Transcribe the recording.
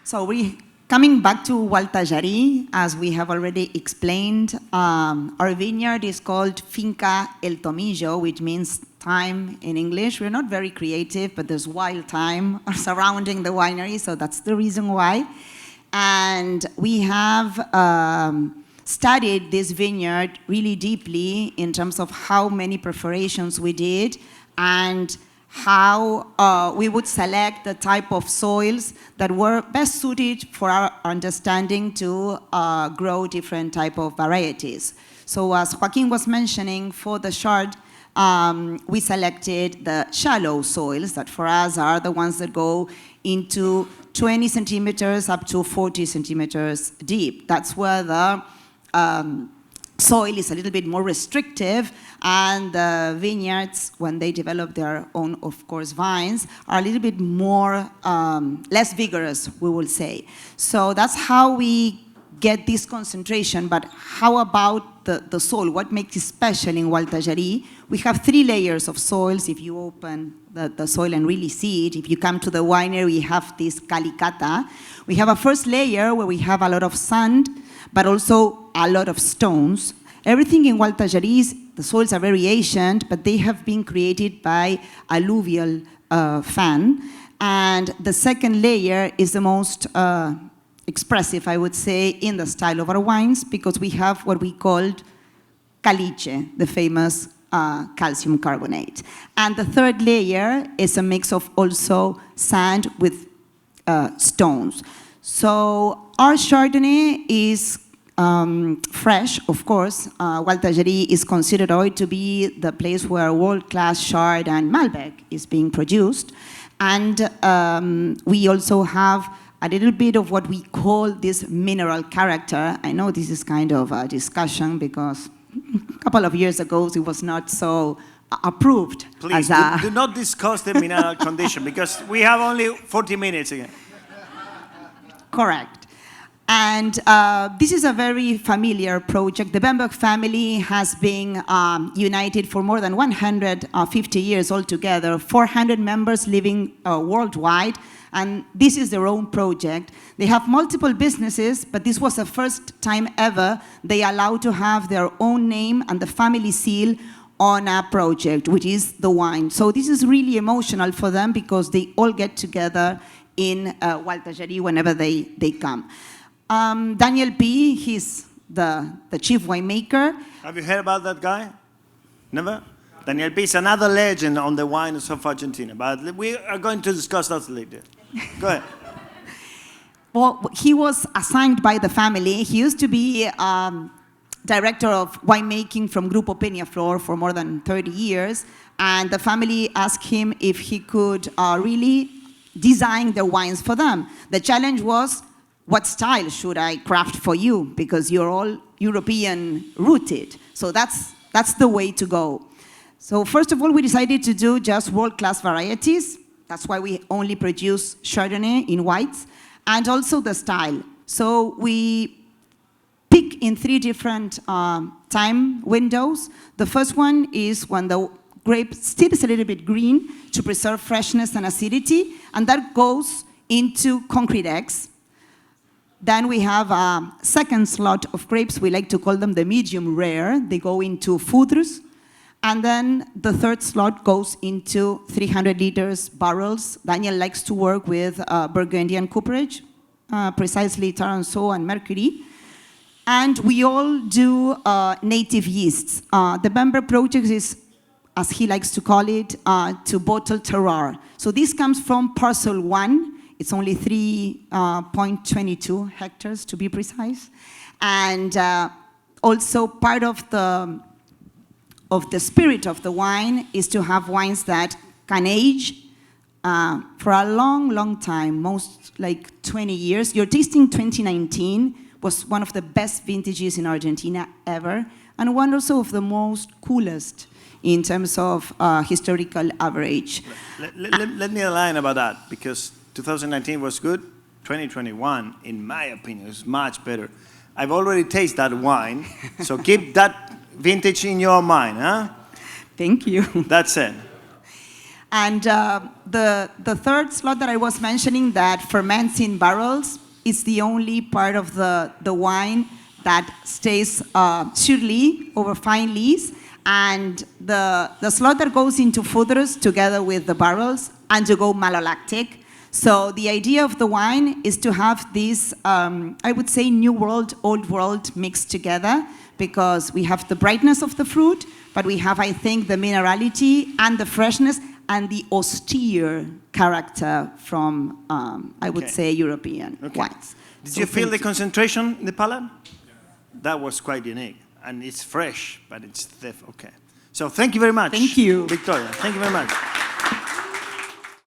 So coming back to Gualtallarí, as we have already explained, our vineyard is called Finca El Tomillo, which means thyme in English. We're not very creative, but there's wild thyme surrounding the winery, so that's the reason why. And we have studied this vineyard really deeply in terms of how many perforations we did and how we would select the type of soils that were best suited for our understanding to grow different type of varieties. So as Joaquin was mentioning, for the Chard, we selected the shallow soils that for us are the ones that go into 20 centimeters up to 40 centimeters deep. That's where the soil is a little bit more restrictive, and the vineyards, when they develop their own, of course, vines, are a little bit more, less vigorous, we will say. So that's how we get this concentration, but how about the soil? What makes it special in Gualtallarí? We have 3 layers of soils. If you open the soil and really see it, if you come to the winery, we have this calicata. We have a first layer where we have a lot of sand, but also a lot of stones. Everything in Gualtallarí, the soils are very ancient, but they have been created by alluvial fan. And the second layer is the most expressive, I would say, in the style of our wines, because we have what we called caliche, the famous calcium carbonate. And the third layer is a mix of also sand with stones. So our Chardonnay is fresh, of course. Gualtallarí is considered to be the place where world-class Chard and Malbec is being produced. And we also have a little bit of what we call this mineral character. I know this is kind of a discussion because a couple of years ago it was not so approved. Please, do not discuss the mineral condition because we have only 40 minutes again. Correct. And this is a very familiar project. The Bemberg family has been united for more than 150 years altogether, 400 members living worldwide, and this is their own project. They have multiple businesses, but this was the first time ever they allowed to have their own name and the family seal on a project, which is the wine. So this is really emotional for them because they all get together in Gualtallarí whenever they come. Daniel P., he's the chief winemaker. Have you heard about that guy? Never? Daniel P. is another legend on the wines of Argentina, but we are going to discuss that later. Go ahead. Well, he was assigned by the family. He used to be director of winemaking from Grupo Peñaflor for more than 30 years, and the family asked him if he could really design the wines for them. The challenge was, what style should I craft for you? Because you're all European rooted. So that's the way to go. So first of all, we decided to do just world-class varieties. That's why we only produce Chardonnay in whites, and also the style. So we pick in 3 different time windows. The first one is when the grape still is a little bit green to preserve freshness and acidity, and that goes into concrete eggs. Then we have a second slot of grapes. We like to call them the medium rare. They go into foudres. And then the third slot goes into 300 liters barrels. Daniel likes to work with Burgundian cooperage, precisely Taransaud and Mercury. And we all do native yeasts. The Bemberg project is, as he likes to call it, to bottle terroir. So this comes from parcel 1. It's only 3.22 hectares, to be precise. And also part of the spirit of the wine is to have wines that can age for a long, long time, most like 20 years. Your tasting 2019 was one of the best vintages in Argentina ever, and one also of the most coolest in terms of historical average. Let me align about that, because 2019 was good. 2021, in my opinion, is much better. I've already tasted that wine, so keep that vintage in your mind, huh? Thank you. That's it. And the third slot that I was mentioning that ferments in barrels is the only part of the wine that stays surely over fine lees. And the slot that goes into foeders together with the barrels undergo malolactic. So the idea of the wine is to have this, I would say, new world, old world mixed together, because we have the brightness of the fruit, but we have, I think, the minerality and the freshness and the austere character from, I would say, European wines. Did you feel the concentration in the palate? That was quite unique. And it's fresh, but it's stiff. Okay. So thank you very much. Thank you. Victoria, thank you very much.